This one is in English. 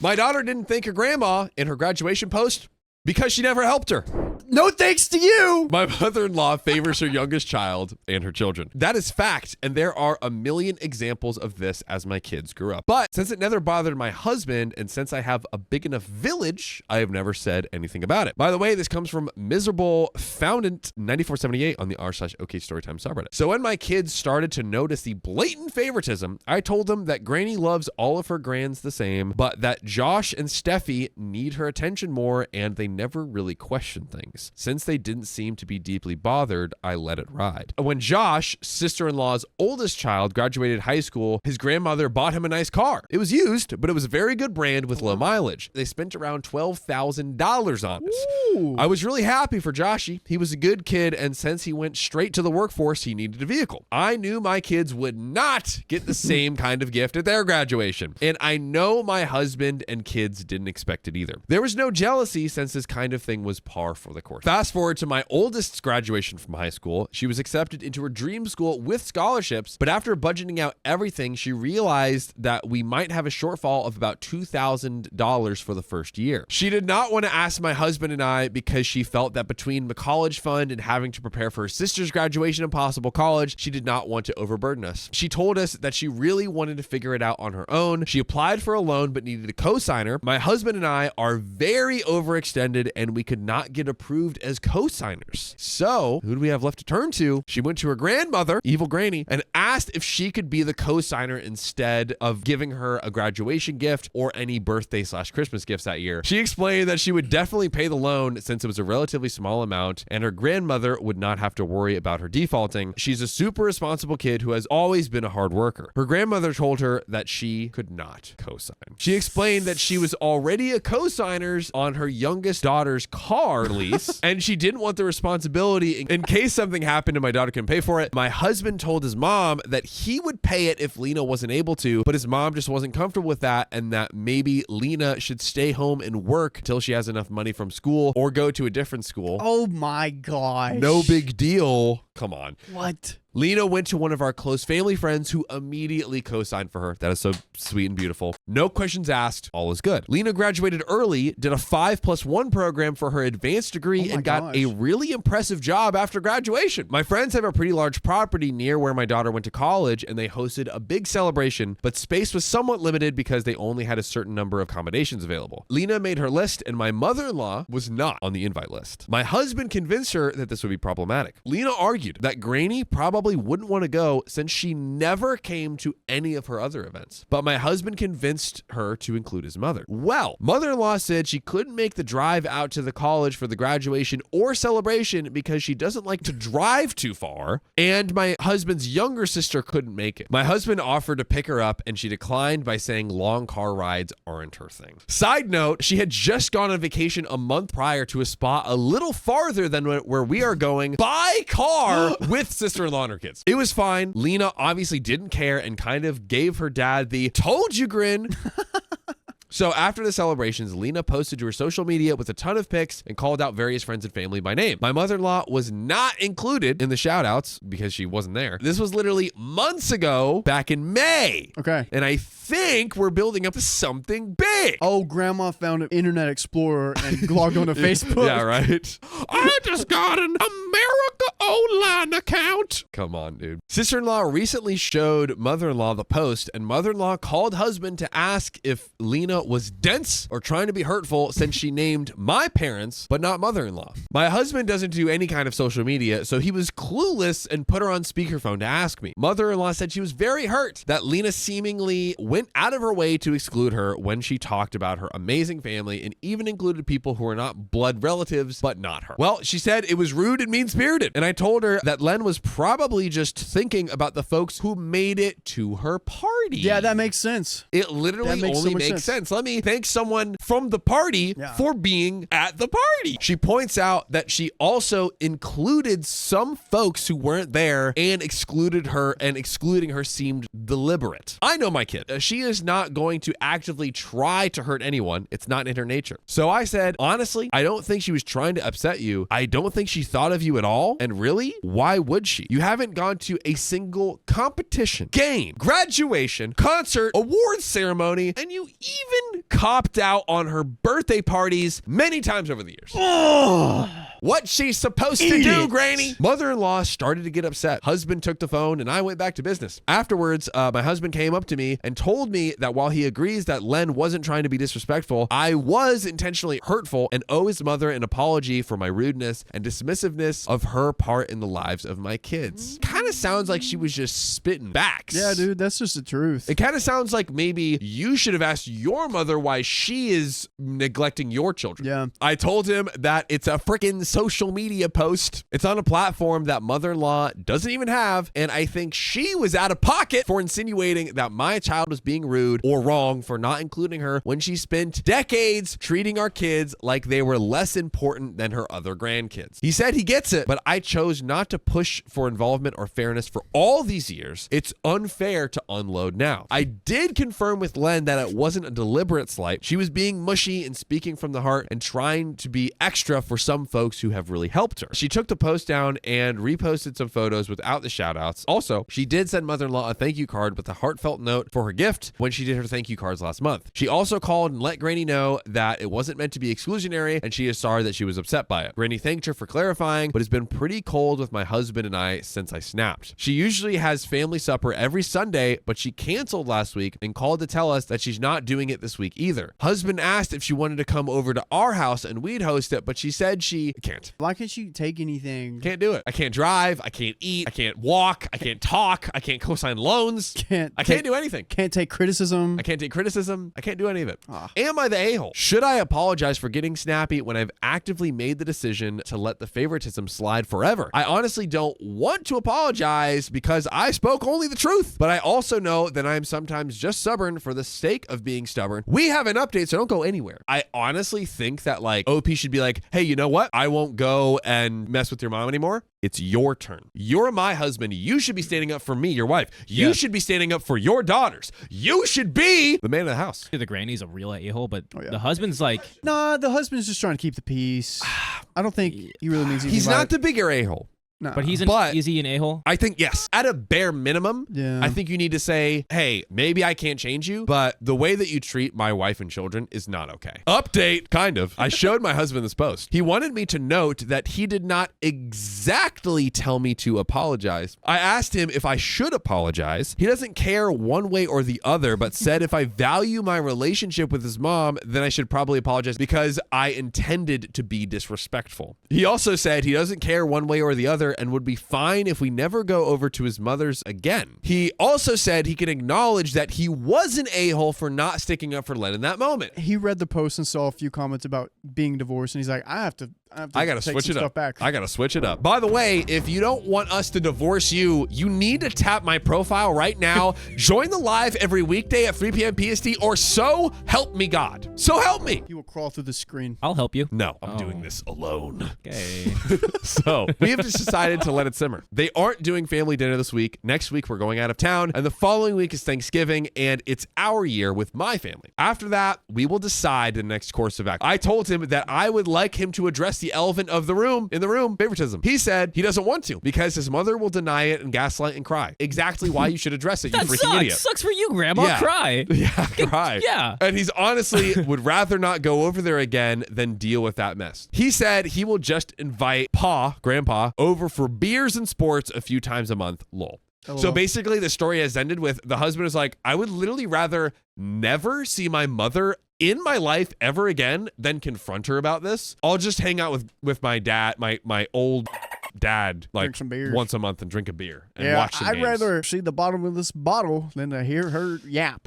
My daughter didn't thank her grandma in her graduation post because she never helped her. No thanks to you. My mother-in-law favors her youngest child and her children. That is fact, and there are a million examples of this as my kids grew up. But since it never bothered my husband, and since I have a big enough village, I have never said anything about it. By the way, this comes from Miserable Foundant 9478 on the r/OKstorytime subreddit. So when my kids started to notice the blatant favoritism, I told them that Granny loves all of her grands the same, but that Josh and Steffi need her attention more, and they never really question things. Since they didn't seem to be deeply bothered, I let it ride. When Josh, sister-in-law's oldest child, graduated high school, his grandmother bought him a nice car. It was used, but it was a very good brand with low mileage. They spent around $12,000 on it. Ooh. I was really happy for Joshy. He was a good kid, and since he went straight to the workforce, he needed a vehicle. I knew my kids would not get the same kind of gift at their graduation, and I know my husband and kids didn't expect it either. There was no jealousy since this kind of thing was par for the course. Fast forward to my oldest's graduation from high school. She was accepted into her dream school with scholarships, but after budgeting out everything, she realized that we might have a shortfall of about $2,000 for the first year. She did not want to ask my husband and I because she felt that between the college fund and having to prepare for her sister's graduation and possible college, she did not want to overburden us. She told us that she really wanted to figure it out on her own. She applied for a loan but needed a co-signer. My husband and I are very overextended and we could not get approved as co-signers. So who do we have left to turn to? She went to her grandmother, evil granny, and asked if she could be the co-signer instead of giving her a graduation gift or any birthday/Christmas gifts that year. She explained that she would definitely pay the loan since it was a relatively small amount and her grandmother would not have to worry about her defaulting. She's a super responsible kid who has always been a hard worker. Her grandmother told her that she could not co-sign. She explained that she was already a co-signer on her youngest daughter's car lease and she didn't want the responsibility in case something happened and my daughter couldn't pay for it. My husband told his mom that he would pay it if Lena wasn't able to, but his mom just wasn't comfortable with that and that maybe Lena should stay home and work till she has enough money from school or go to a different school. Oh my gosh. No big deal. Come on. What? Lena went to one of our close family friends who immediately co-signed for her. That is so sweet and beautiful. No questions asked. All is good. Lena graduated early, did a 5+1 program for her advanced degree, and got a really impressive job after graduation. My friends have a pretty large property near where my daughter went to college, and they hosted a big celebration, but space was somewhat limited because they only had a certain number of accommodations available. Lena made her list, and my mother-in-law was not on the invite list. My husband convinced her that this would be problematic. Lena argued that Granny probably wouldn't want to go since she never came to any of her other events. But my husband convinced her to include his mother. Well, mother-in-law said she couldn't make the drive out to the college for the graduation or celebration because she doesn't like to drive too far, and my husband's younger sister couldn't make it. My husband offered to pick her up and she declined by saying long car rides aren't her thing. Side note, she had just gone on vacation a month prior to a spot a little farther than where we are going by car with sister-in-law and her kids. It was fine. Lena obviously didn't care and kind of gave her dad the "told you" grin. So after the celebrations, Lena posted to her social media with a ton of pics and called out various friends and family by name. My mother-in-law was not included in the shout-outs because she wasn't there. This was literally months ago, back in May. Okay. And I think we're building up to something big. Oh, Grandma found an Internet Explorer and logged on to Facebook. Yeah, right? I just got an America Online account. Come on, dude. Sister-in-law recently showed mother-in-law the post, and mother-in-law called husband to ask if Lena was dense or trying to be hurtful since she named my parents, but not mother-in-law. My husband doesn't do any kind of social media, so he was clueless and put her on speakerphone to ask me. Mother-in-law said she was very hurt that Lena seemingly went out of her way to exclude her when she talked about her amazing family and even included people who are not blood relatives, but not her. Well, she said it was rude and mean-spirited, and I told her that Len was probably just thinking about the folks who made it to her party. Yeah, that makes sense. It literally only makes sense. Let me thank someone from the party for being at the party. She points out that she also included some folks who weren't there and excluded her, and excluding her seemed deliberate. I know my kid. She is not going to actively try to hurt anyone. It's not in her nature. So I said, honestly, I don't think she was trying to upset you. I don't think she thought of you at all and really? Why would she? You haven't gone to a single competition, game, graduation, concert, awards ceremony, and you even copped out on her birthday parties many times over the years. What's she supposed to do, Granny? Mother-in-law started to get upset. Husband took the phone and I went back to business. Afterwards, my husband came up to me and told me that while he agrees that Len wasn't trying to be disrespectful, I was intentionally hurtful and owe his mother an apology for my rudeness and dismissiveness of her part in the lives of my kids. Kind of sounds like she was just spitting backs. Yeah, dude, that's just the truth. It kind of sounds like maybe you should have asked your mother why she is neglecting your children. Yeah. I told him that it's a freaking social media post. It's on a platform that mother-in-law doesn't even have, and I think she was out of pocket for insinuating that my child was being rude or wrong for not including her when she spent decades treating our kids like they were less important than her other grandkids. He said he gets it, but I chose not to push for involvement or fairness for all these years. It's unfair to unload now. I did confirm with Len that it wasn't a deliberate slight. She was being mushy and speaking from the heart and trying to be extra for some folks who have really helped her. She took the post down and reposted some photos without the shout outs. Also, she did send mother-in-law a thank you card with a heartfelt note for her gift when she did her thank you cards last month. She also called and let Granny know that it wasn't meant to be exclusionary and she is sorry that she was upset by it. Granny thanked her for clarifying, but has been pretty cold with my husband and I since I snapped. She usually has family supper every Sunday, but she canceled last week and called to tell us that she's not doing it this week either. Husband asked if she wanted to come over to our house and we'd host it, but she said she can't. Why can't you take anything? Can't do it. I can't drive. I can't eat. I can't walk. I can't talk. I can't co-sign loans. I can't do anything. Can't take criticism. I can't take criticism. I can't do any of it. Ah. Am I the a-hole? Should I apologize for getting snappy when I've actively made the decision to let the favoritism slide forever? I honestly don't want to apologize because I spoke only the truth, but I also know that I'm sometimes just stubborn for the sake of being stubborn. We have an update, so don't go anywhere. I honestly think that like OP should be like, hey, you know what? I won't go and mess with your mom anymore. It's your turn. You're my husband. You should be standing up for me, your wife. You should be standing up for your daughters. You should be the man of the house. The granny's a real a-hole, but the husband's like... Nah, the husband's just trying to keep the peace. I don't think he really means anything. He's not the bigger a-hole. No. But is he an a-hole? I think, yes. At a bare minimum, I think you need to say, hey, maybe I can't change you, but the way that you treat my wife and children is not okay. Update, kind of. I showed my husband this post. He wanted me to note that he did not exactly tell me to apologize. I asked him if I should apologize. He doesn't care one way or the other, but said if I value my relationship with his mom, then I should probably apologize because I intended to be disrespectful. He also said he doesn't care one way or the other and would be fine if we never go over to his mother's again. He also said he can acknowledge that he was an a-hole for not sticking up for Len in that moment. He read the post and saw a few comments about being divorced, and he's like, I gotta switch it up. Back. I gotta switch it up. By the way, if you don't want us to divorce you, you need to tap my profile right now. Join the live every weekday at 3 p.m. PST, or so help me God. So help me. He will crawl through the screen. I'll help you. No, I'm doing this alone. Okay. So we have just decided to let it simmer. They aren't doing family dinner this week. Next week, we're going out of town, and the following week is Thanksgiving, and it's our year with my family. After that, we will decide the next course of action. I told him that I would like him to address the elephant of the room, favoritism. He said he doesn't want to because his mother will deny it and gaslight and cry. Exactly why you should address it, you freaking idiot. Sucks for you, Grandma. Yeah. Cry. Yeah, cry. Yeah. And he's honestly would rather not go over there again than deal with that mess. He said he will just invite Grandpa, over for beers and sports a few times a month. Lol. Hello. So basically the story has ended with the husband is like, I would literally rather never see my mother in my life ever again than confront her about this. I'll just hang out with my dad, my old dad, like once a month and drink a beer and watch some games. I'd rather see the bottom of this bottle than to hear her yap.